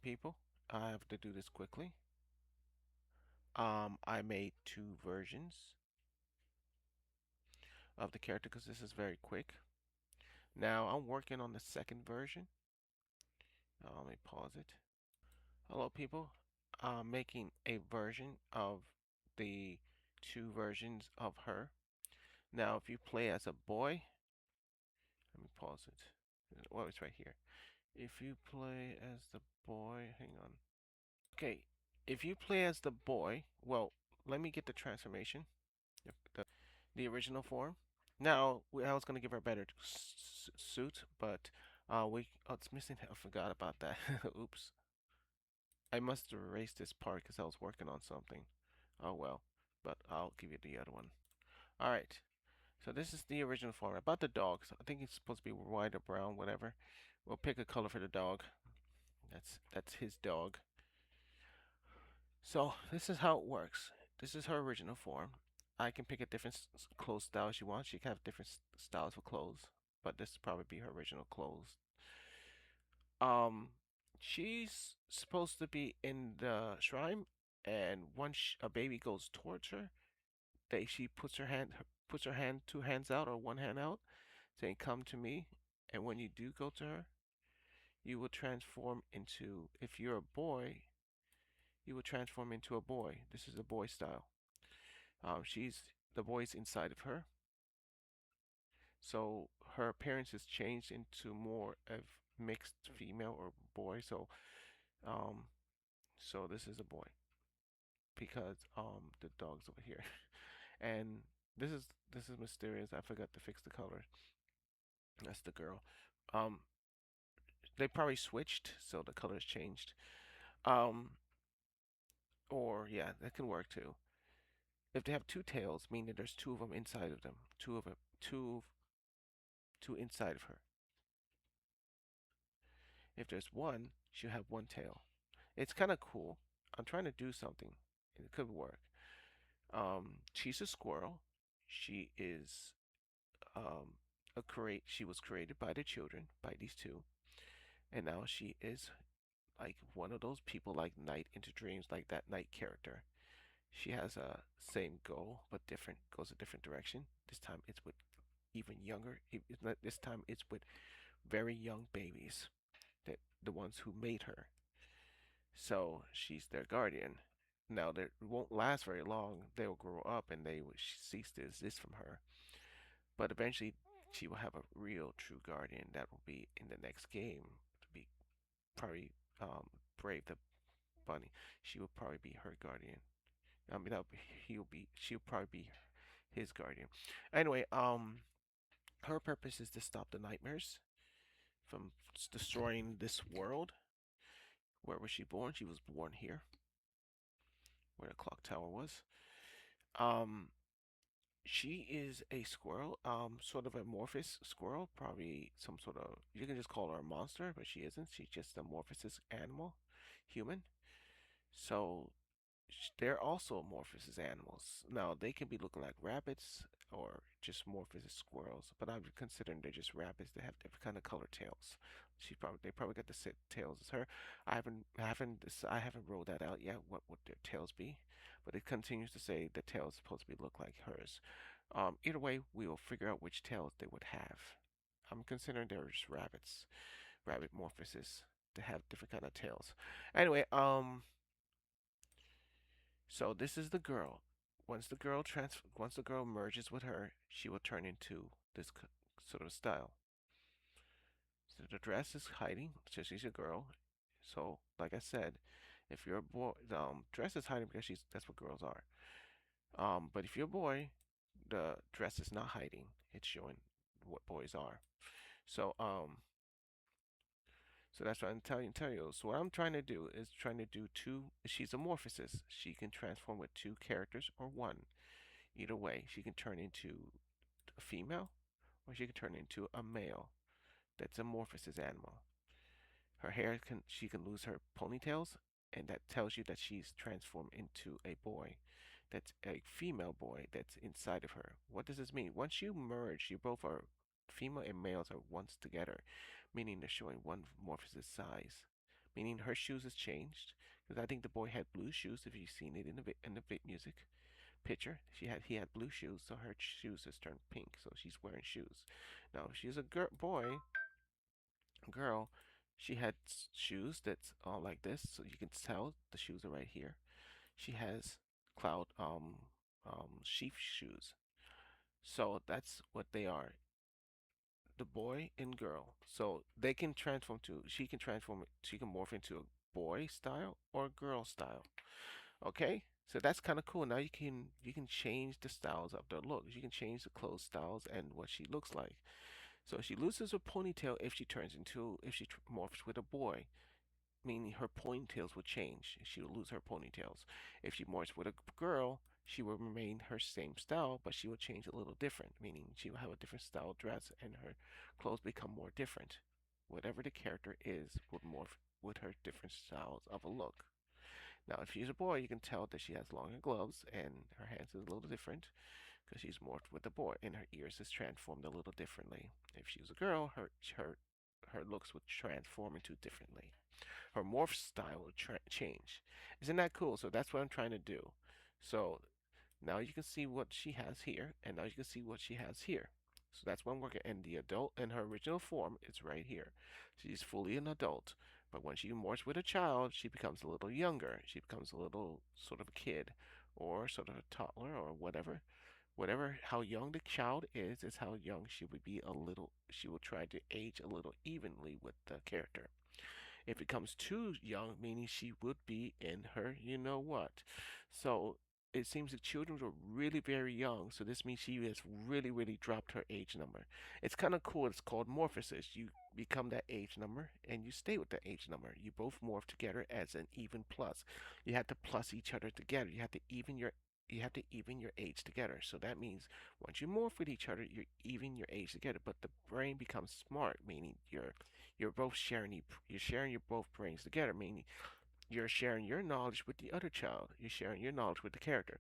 people. I have to do this quickly. I made two versions of the character because this is very quick. Now I'm working on the second version. Let me pause it. Hello, people. I'm making a version of the two versions of her. Now, if you play as a boy, let me pause it. Well, it's right here. If you play as the boy, hang on. Okay, if you play as the boy, well, let me get the transformation. The original form. Now, I was gonna give her a better suit, but it's missing. I forgot about that. Oops. I must erase this part because I was working on something. Oh well, but I'll give you the other one. All right. So this is the original form. About the dog. So I think it's supposed to be white or brown, whatever. We'll pick a color for the dog. That's his dog. So this is how it works. This is her original form. I can pick a different clothes style she wants. She can have different styles for clothes, but this will probably be her original clothes. Um, she's supposed to be in the shrine, and once a baby goes towards her, she puts her hand, two hands out or one hand out, saying, "Come to me." And when you do go to her, you will transform into. If you're a boy, you will transform into a boy. This is a boy style. She's the boy's inside of her, so her appearance is changed into more of mixed female or boy. Um, so this is a boy because the dog's over here, and this is this is mysterious. I forgot to fix the color. That's the girl. Um, they probably switched, so the color's changed. Um, or yeah, that can work too. If they have two tails, meaning there's two of them inside of them, two inside of her. If there's one, she'll have one tail. It's kind of cool. I'm trying to do something. It could work. She's a squirrel. She is She was created by the children, by these two, and now she is like one of those people like Night into Dreams, like that Night character. She has a same goal but different, goes a different direction. This time it's with even younger. It's not, this time it's with very young babies, that the ones who made her. So she's their guardian. Now they won't last very long. They will grow up and they will cease to exist from her. But eventually, she will have a real true guardian that will be in the next game. To be probably Brave the bunny. She will probably be her guardian. I mean, she'll probably be his guardian. Anyway, her purpose is to stop the nightmares from destroying this world. Where was she born? She was born here, where the clock tower was. Um, she is a squirrel, sort of amorphous squirrel, probably some sort of, you can just call her a monster, but she isn't. She's just an amorphous animal, human. So they're also amorphous as animals. Now they can be looking like rabbits or just amorphous as squirrels, but I'm considering they're just rabbits that have different kind of color tails. They probably got the same tails as her. I haven't rolled that out yet. What would their tails be? But it continues to say the tail is supposed to be look like hers. Either way, we will figure out which tails they would have. I'm considering they're just rabbits, rabbit morphosis to have different kind of tails. Anyway, so this is the girl. Once the girl merges with her, she will turn into this sort of style. So the dress is hiding, so she's a girl. So like I said, if you're a boy, the dress is hiding because that's what girls are. But if you're a boy, the dress is not hiding; it's showing what boys are. So so that's what I'm telling you. So what I'm trying to do is trying to do two. She's a morphosis. She can transform with two characters or one. Either way, she can turn into a female or she can turn into a male. That's amorphous as animal. Her hair can she can lose her ponytails, and that tells you that she's transformed into a boy. That's a female boy that's inside of her. What does this mean? Once you merge, you both are female and males are once together, meaning they're showing one morphosis size. meaning her shoes has changed. Because I think the boy had blue shoes. If you've seen it in the music picture, he had blue shoes, so her shoes has turned pink. So she's wearing shoes. Now, if she's a girl, she had shoes that's all like this, so you can tell the shoes are right here. She has cloud sheath shoes. So that's what they are, the boy and girl. So they can transform to she can morph into a boy style or a girl style. Okay? So that's kind of cool. Now you can change the styles of their looks. You can change the clothes styles and what she looks like. So she loses her ponytail if she morphs with a boy, meaning her ponytails would change. She would lose her ponytails. If she morphs with a girl, she will remain her same style, but she will change a little different, meaning she will have a different style dress and her clothes become more different. Whatever the character is would morph with her different styles of a look. Now, if she's a boy, you can tell that she has longer gloves and her hands is a little different because she's morphed with a boy and her ears is transformed a little differently. If she was a girl, her looks would transform into differently. Her morph style will change. Isn't that cool? So that's what I'm trying to do. So now you can see what she has here, and now you can see what she has here. So that's what I'm working. And the adult in her original form is right here. She's fully an adult. But when she morphs with a child, she becomes a little younger. She becomes a little sort of a kid or sort of a toddler or whatever. Whatever, how young the child is how young she would be a little. She will try to age a little evenly with the character. If it comes too young, meaning she would be in her, you know what. So it seems the children were really very young, so this means she has really, really dropped her age number. It's kind of cool. It's called morphosis. You become that age number and you stay with that age number. You both morph together as an even plus. You have to plus each other together. You have to even your age together. So that means once you morph with each other, you're even your age together. But the brain becomes smart, meaning you're sharing your both brains together, meaning you're sharing your knowledge with the other child. You're sharing your knowledge with the character.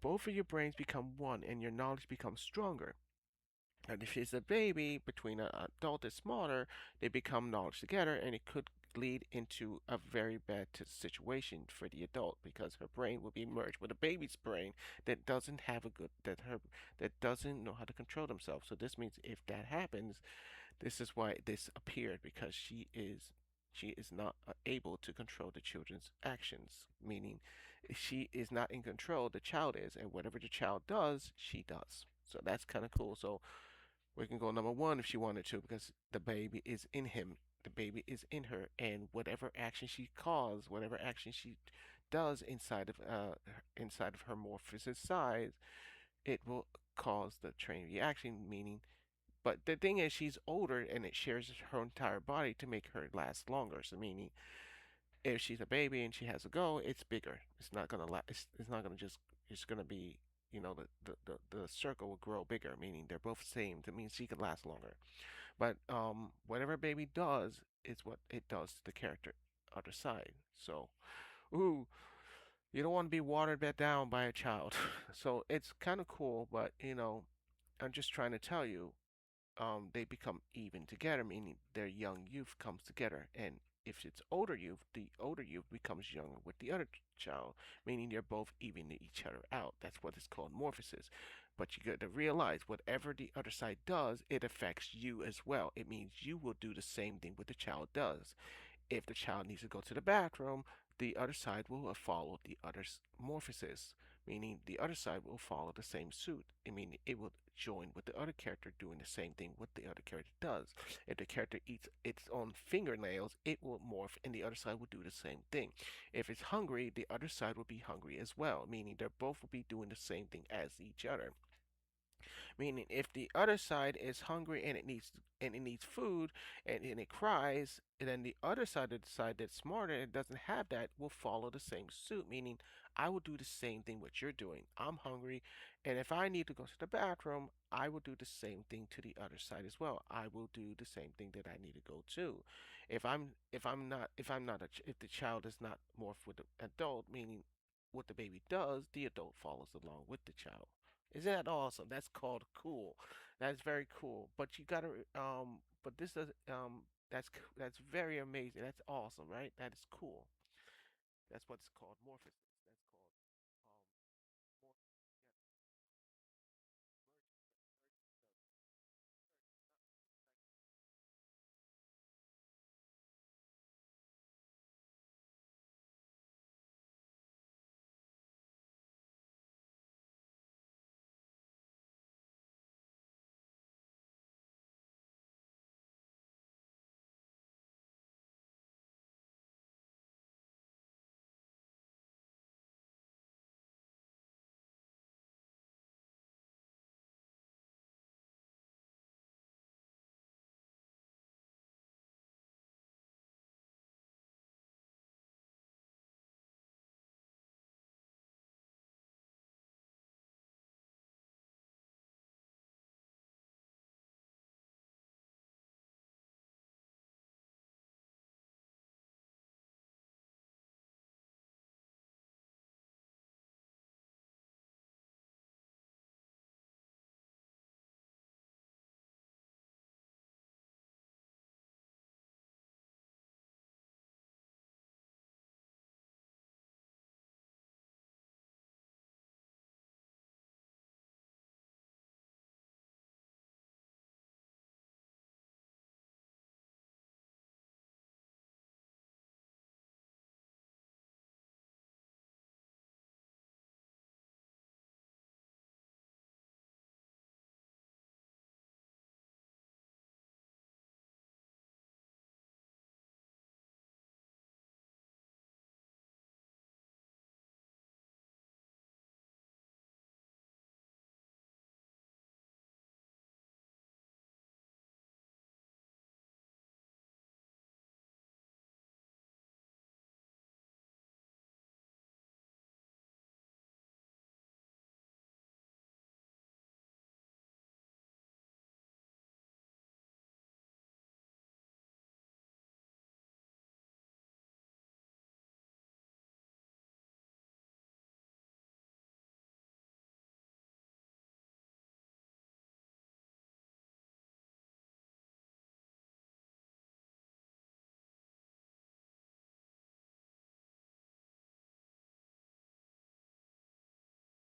Both of your brains become one, and your knowledge becomes stronger. And if it's a baby between an adult and smaller, they become knowledge together, and it could lead into a very bad situation for the adult because her brain will be merged with a baby's brain that doesn't have a good that doesn't know how to control themselves. So this means if that happens, this is why this appeared because she is not able to control the children's actions, meaning she is not in control, the child is, and whatever the child does, she does. So that's kind of cool. So we can go number one if she wanted to because the baby is in him. The baby is in her, and whatever action she calls, whatever action she does inside of her morphosis size, it will cause the train reaction, meaning but the thing is, she's older and it shares her entire body to make her last longer. So meaning, if she's a baby and she has a go, it's bigger. It's not gonna it's not gonna just. It's gonna be. The circle will grow bigger. Meaning they're both the same. That means she could last longer. But whatever baby does is what it does to the character other side. So, ooh, you don't want to be watered back down by a child. So it's kind of cool, but I'm just trying to tell you they become even together, meaning their young youth comes together. And if it's older youth, the older youth becomes younger with the other child, meaning they're both evening each other out. That's what is called morphosis. But you got to realize whatever the other side does, it affects you as well. It means you will do the same thing what the child does. If the child needs to go to the bathroom, the other side will follow the other's morphosis, meaning the other side will follow the same suit. I mean, it will join with the other character doing the same thing what the other character does. If the character eats its own fingernails, it will morph and the other side will do the same thing. If it's hungry, the other side will be hungry as well, meaning they both will be doing the same thing as each other. Meaning, if the other side is hungry and it needs food and it cries, and then the other side of the side that's smarter and doesn't have that will follow the same suit. Meaning, I will do the same thing what you're doing. I'm hungry, and if I need to go to the bathroom, I will do the same thing to the other side as well. I will do the same thing that I need to go to. If the child is not morphed with the adult, meaning what the baby does, the adult follows along with the child. Isn't that awesome? That's called cool. That's very cool. But you gotta but this does That's very amazing. That's awesome, right? That is cool. That's what's called morphosis.